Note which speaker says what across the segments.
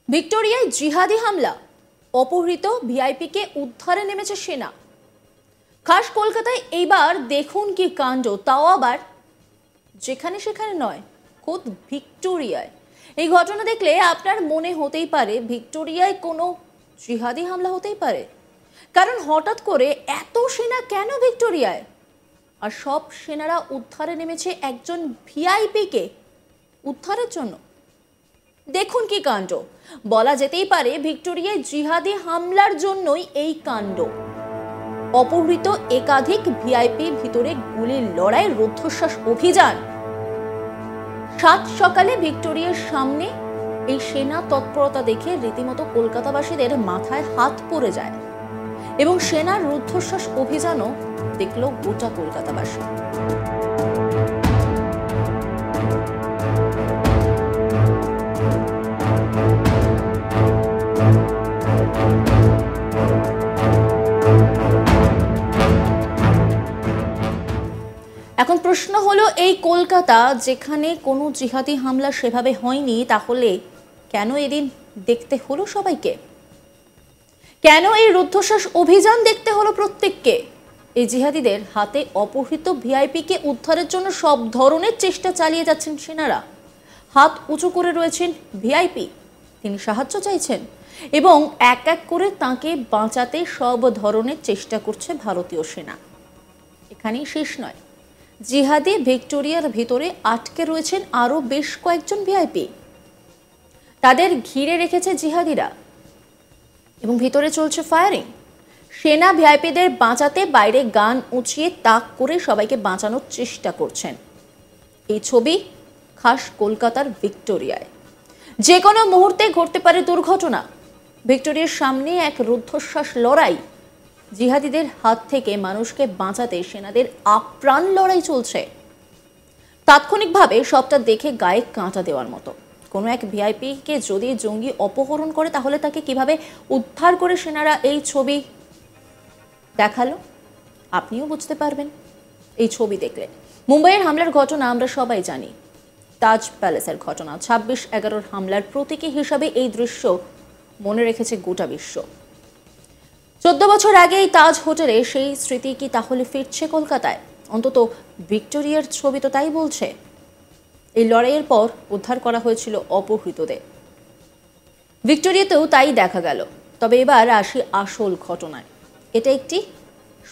Speaker 1: ভিক্টোরিয়ায় জিহাদি হামলা, অপহৃত ভিআইপিকে উদ্ধারে নেমেছে সেনা। খাস কলকাতায় এইবার দেখুন কি কাণ্ড, তাও আবার যেখানে সেখানে নয়, খোদ ভিক্টোরিয়ায়। এই ঘটনা দেখলে আপনার মনে হতেই পারে ভিক্টোরিয়ায় কোনো জিহাদি হামলা হতেই পারে, কারণ হঠাৎ করে এত সেনা কেন ভিক্টোরিয়ায়? আর সব সেনারা উদ্ধারে নেমেছে একজন ভিআইপিকে উদ্ধারের জন্য। দেখুন কি কাণ্ড, বলা যেতেই পারে ভিক্টোরিয়ায় জিহাদি হামলার জন্যই এই কাণ্ড। অপহৃত একাধিক ভিআইপি, ভিতরে গুলির লড়াই, রুদ্ধশ্বাস অভিযান। সাত সকালে ভিক্টোরিয়ার সামনে এই সেনা তৎপরতা দেখে রীতিমতো কলকাতাবাসীদের মাথায় হাত পড়ে যায় এবং সেনার রুদ্ধশ্বাস অভিযানও দেখল গোটা কলকাতাবাসী। এখন প্রশ্ন হলো, এই কলকাতা যেখানে কোনো জিহাদি হামলা সেভাবে হয়নি, তাহলে কেন এদিন দেখতে হলো সবাইকে? কেন এই রুদ্ধশ্বাস অভিযান দেখতে হলো প্রত্যেককে? এই জিহাদিদের হাতে অপহৃত ভিআইপিকে উদ্ধারের জন্য সব ধরনের চেষ্টা চালিয়ে যাচ্ছেন সেনারা। হাত উঁচু করে রয়েছেন ভিআইপি, তিনি সাহায্য চাইছেন এবং এক এক করে তাকে বাঁচাতে সব ধরনের চেষ্টা করছে ভারতীয় সেনা। এখানেই শেষ নয়, জিহাদি ভিক্টোরিয়ার ভিতরে আটকে রয়েছেন আরো বেশ কয়েকজন ভিআইপি। তাদের ঘিরে রেখেছে জিহাদিরা এবং ভিতরে চলছে ফায়ারিং। সেনা ভিআইপিদের বাঁচাতে বাইরে গান উঁচিয়ে তাক করে সবাইকে বাঁচানোর চেষ্টা করছেন। এই ছবি খাস কলকাতার ভিক্টোরিয়ায়। যে কোনো মুহূর্তে ঘটতে পারে দুর্ঘটনা। ভিক্টোরিয়ার সামনে এক রুদ্ধশ্বাস লড়াই। জিহাদিদের হাত থেকে মানুষকে বাঁচাতে সেনাদের আপ্রাণ লড়াই চলছে। তাৎক্ষণিকভাবে সবটা দেখে গায়ে কাঁটা দেওয়ার মতো। কোনো এক ভিআইপিকে যদি জঙ্গি অপহরণ করে, তাহলে তাকে কিভাবে উদ্ধার করে সেনারা এই ছবি দেখালো, আপনিও বুঝতে পারবেন এই ছবি দেখলে। মুম্বাইয়ের হামলার ঘটনা আমরা সবাই জানি, তাজ প্যালেসের ঘটনা। 26/11 হামলার প্রতীকী হিসাবে এই দৃশ্য মনে রেখেছে গোটা বিশ্ব। 14 বছর আগে এই তাজ হোটেলে সেই স্মৃতি কি তাহলে ফিরছে কলকাতায়? অন্তত ভিক্টোরিয়ার ছবি তো তাই বলছে। এই লড়াইয়ের পর উদ্ধার করা হয়েছিল অপহৃতদের। ভিক্টোরিয়াতেও তাই দেখা গেল। তবে এবার আসি আসল ঘটনায়। এটা একটি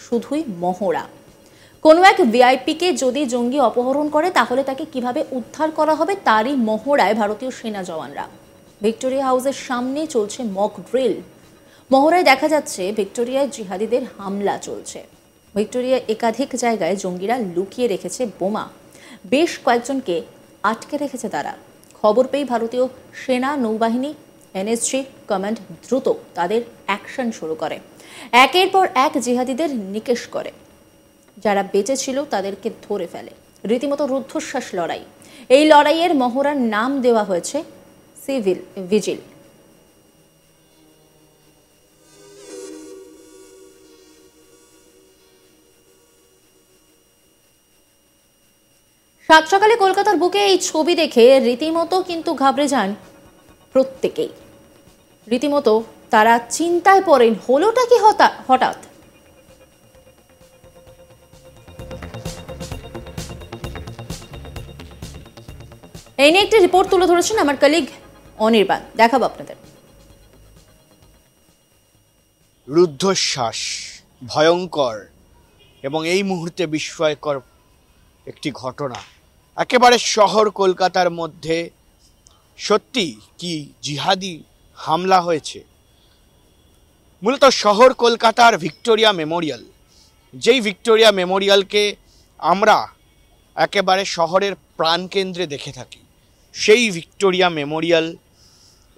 Speaker 1: শুধুই মহড়া। কোনো এক ভিআইপিকে যদি জঙ্গি অপহরণ করে, তাহলে তাকে কিভাবে উদ্ধার করা হবে তারই মহড়ায় ভারতীয় সেনা জওয়ানরা। ভিক্টোরিয়া হাউসের সামনে চলছে মক ড্রিল। মহড়ায় দেখা যাচ্ছে ভিক্টোরিয়ায় জিহাদিদের হামলা চলছে। ভিক্টোরিয়া একাধিক জায়গায় জঙ্গিরা লুকিয়ে রেখেছে বোমা। বেশ কয়েকজনকে আটকে রেখেছে তারা। খবর পেয়ে ভারতীয় সেনা, নৌবাহিনী, এনএসজি কমান্ড দ্রুত তাদের অ্যাকশন শুরু করে। একের পর এক জিহাদিদের নিকেশ করে। যারা বেঁচে ছিল তাদেরকে ধরে ফেলে। রীতিমতো রুদ্ধশ্বাস লড়াই। এই লড়াইয়ের মহড়ার নাম দেওয়া হয়েছে সিভিল ভিজিল। সাত সকালে কলকাতার বুকে এই ছবি দেখে রীতিমতো কিন্তু ঘাবড়ে যান প্রত্যেকেই। রীতিমতো তারা চিন্তায় পড়েন, হলোটা কি হঠাৎ? এই নিয়ে একটি রিপোর্ট তুলে ধরেছেন আমার কলিগ অনির্বাণ, দেখাবো আপনাদের।
Speaker 2: রুদ্ধশ্বাস, ভয়ঙ্কর এবং এই মুহূর্তে বিস্ময়কর একটি ঘটনা। একেবারে শহর কলকাতার মধ্যে সত্যি কি জিহাদি হামলা হয়েছে? মূলত শহর কলকাতার ভিক্টোরিয়া মেমোরিয়াল, যেই ভিক্টোরিয়া মেমোরিয়ালকে আমরা একেবারে শহরের প্রাণকেন্দ্রে দেখে থাকি, সেই ভিক্টোরিয়া মেমোরিয়াল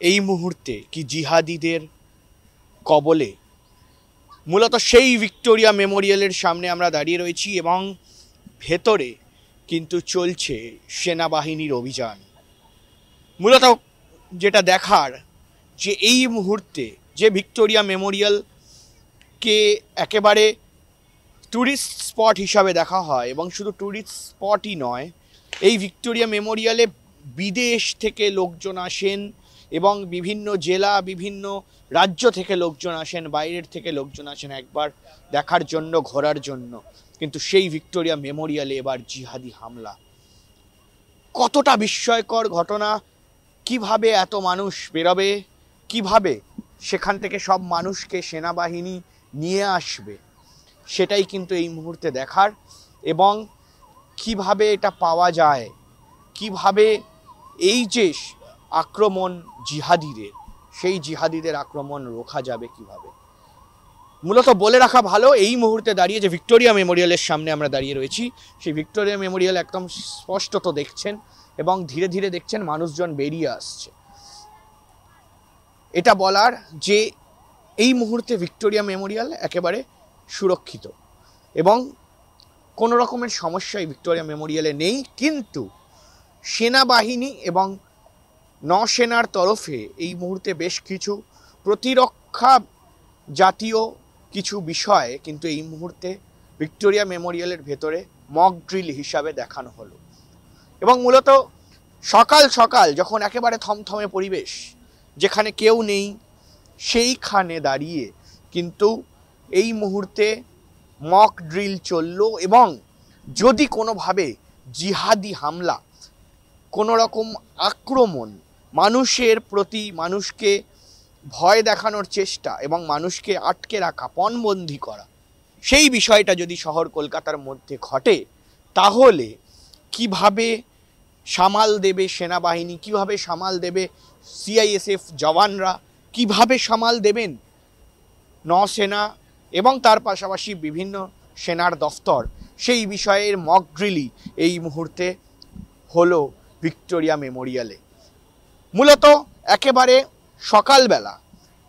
Speaker 2: এই মুহূর্তে কি জিহাদিদের কবলে? মূলত সেই ভিক্টোরিয়া মেমোরিয়ালের সামনে আমরা দাঁড়িয়ে রয়েছি এবং ভেতরে কিন্তু চলছে সেনাবাহিনীর অভিযান। মূলত যেটা দেখার, যে এই মুহূর্তে যে ভিক্টোরিয়া মেমোরিয়ালকে একেবারে ট্যুরিস্ট স্পট হিসাবে দেখা হয়, এবং শুধু ট্যুরিস্ট স্পটই নয়, এই ভিক্টোরিয়া মেমোরিয়ালে বিদেশ থেকে লোকজন আসেন এবং বিভিন্ন জেলা বিভিন্ন রাজ্য থেকে লোকজন আসেন, বাইরের থেকে লোকজন আসেন একবার দেখার জন্য, ঘোরার জন্য। কিন্তু সেই ভিক্টোরিয়া মেমোরিয়ালে এবার জিহাদি হামলা, কতটা বিস্ময়কর ঘটনা, কিভাবে এত মানুষ বেরোবে, কিভাবে সেখান থেকে সব মানুষকে সেনাবাহিনী নিয়ে আসবে, সেটাই কিন্তু এই মুহূর্তে দেখার। এবং কিভাবে এটা পাওয়া যায়, কিভাবে এই যে আক্রমণ জিহাদিদের, সেই জিহাদিদের আক্রমণ রোখা যাবে কিভাবে। মূলত বলে রাখা ভালো, এই মুহূর্তে দাঁড়িয়ে যে ভিক্টোরিয়া মেমোরিয়ালের সামনে আমরা দাঁড়িয়ে রয়েছি, সেই ভিক্টোরিয়া মেমোরিয়াল একদম স্পষ্টত দেখছেন এবং ধীরে ধীরে দেখছেন মানুষজন বেরিয়ে আসছে। এটা বলার যে এই মুহূর্তে ভিক্টোরিয়া মেমোরিয়াল একেবারে সুরক্ষিত এবং কোনো রকমের সমস্যাই ভিক্টোরিয়া মেমোরিয়ালে নেই। কিন্তু সেনাবাহিনী এবং নৌসেনার তরফে এই মুহূর্তে বেশ কিছু প্রতিরক্ষা জাতীয় কিছু বিষয় কিন্তু এই মুহূর্তে ভিক্টোরিয়া মেমোরিয়ালের ভেতরে মক ড্রিল হিসাবে দেখানো হলো। এবং মূলত সকাল সকাল যখন একেবারে থমথমে পরিবেশ, যেখানে কেউ নেই, সেইখানে দাঁড়িয়ে কিন্তু এই মুহূর্তে মক ড্রিল চলল। এবং যদি কোনোভাবে জিহাদি হামলা, কোনো রকম আক্রমণ, মানুষের প্রতি মানুষকে ভয় দেখানোর চেষ্টা এবং মানুষকে আটকে রাখা, পণবন্দি করা, সেই বিষয়টা যদি শহর কলকাতার মধ্যে ঘটে, তাহলে কিভাবে সামাল দেবে সেনাবাহিনী, কিভাবে সামাল দেবে সিআইএসএফ জওয়ানরা, কিভাবে সামাল দেবেন নৌসেনা এবং তার পাশাপাশি বিভিন্ন সেনার দফতর, সেই বিষয়ের মক ড্রিলই এই মুহূর্তে হলো ভিক্টোরিয়া মেমোরিয়ালে। মূলত একেবারে সকালবেলা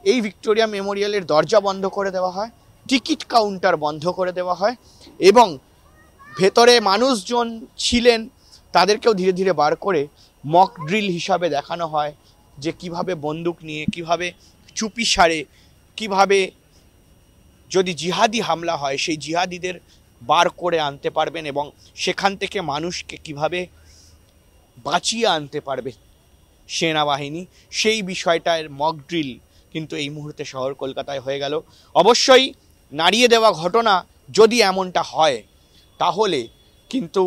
Speaker 2: এই ভিক্টোরিয়া মেমোরিয়ালের দরজা বন্ধ করে দেওয়া হয়, টিকিট কাউন্টার বন্ধ করে দেওয়া হয় এবং ভেতরে মানুষজন ছিলেন তাদেরকেও ধীরে ধীরে বার করে মক ড্রিল হিসাবে দেখানো হয় যে কিভাবে বন্দুক নিয়ে, কিভাবে চুপি সারে, কিভাবে যদি জিহাদি হামলা হয় সেই জিহাদিদের বার করে আনতে পারবেন এবং সেখান থেকে মানুষকে কিভাবে বাঁচিয়ে আনতে পারবে সেনাবাহিনী, সেই বিষয়টার মক ড্রিল কিন্তু এই মুহূর্তে শহর কলকাতায় হয়ে গেল। অবশ্যই নাড়িয়ে দেওয়া ঘটনা যদি এমনটা হয়, তাহলে কিন্তু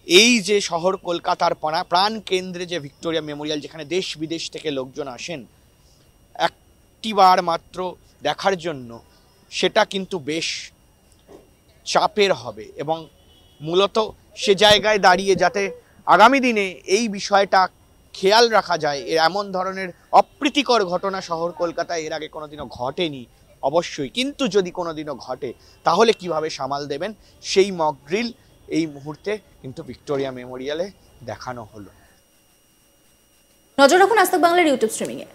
Speaker 2: এই যে শহর কলকাতার প্রাণ কেন্দ্রে যে ভিক্টোরিয়া মেমোরিয়াল, যেখানে দেশ বিদেশ থেকে লোকজন আসেন একটিবার মাত্র দেখার জন্য, সেটা কিন্তু বেশ চাপের হবে। এবং মূলত সে জায়গায় দাঁড়িয়ে যাতে আগামী দিনে এই বিষয়টা খেয়াল রাখা যায়, এমন ধরনের অপ্রীতিকর ঘটনা শহর কলকাতায় এর আগে কোনোদিনও ঘটেনি অবশ্যই, কিন্তু যদি কোনোদিনও ঘটে তাহলে কিভাবে সামাল দেবেন, সেই মক ড্রিল এই মুহূর্তে কিন্তু ভিক্টোরিয়া মেমোরিয়ালে দেখানো হলো।
Speaker 1: নজর রাখুন আজ তাক বাংলার ইউটিউব স্ট্রিমিংয়ে।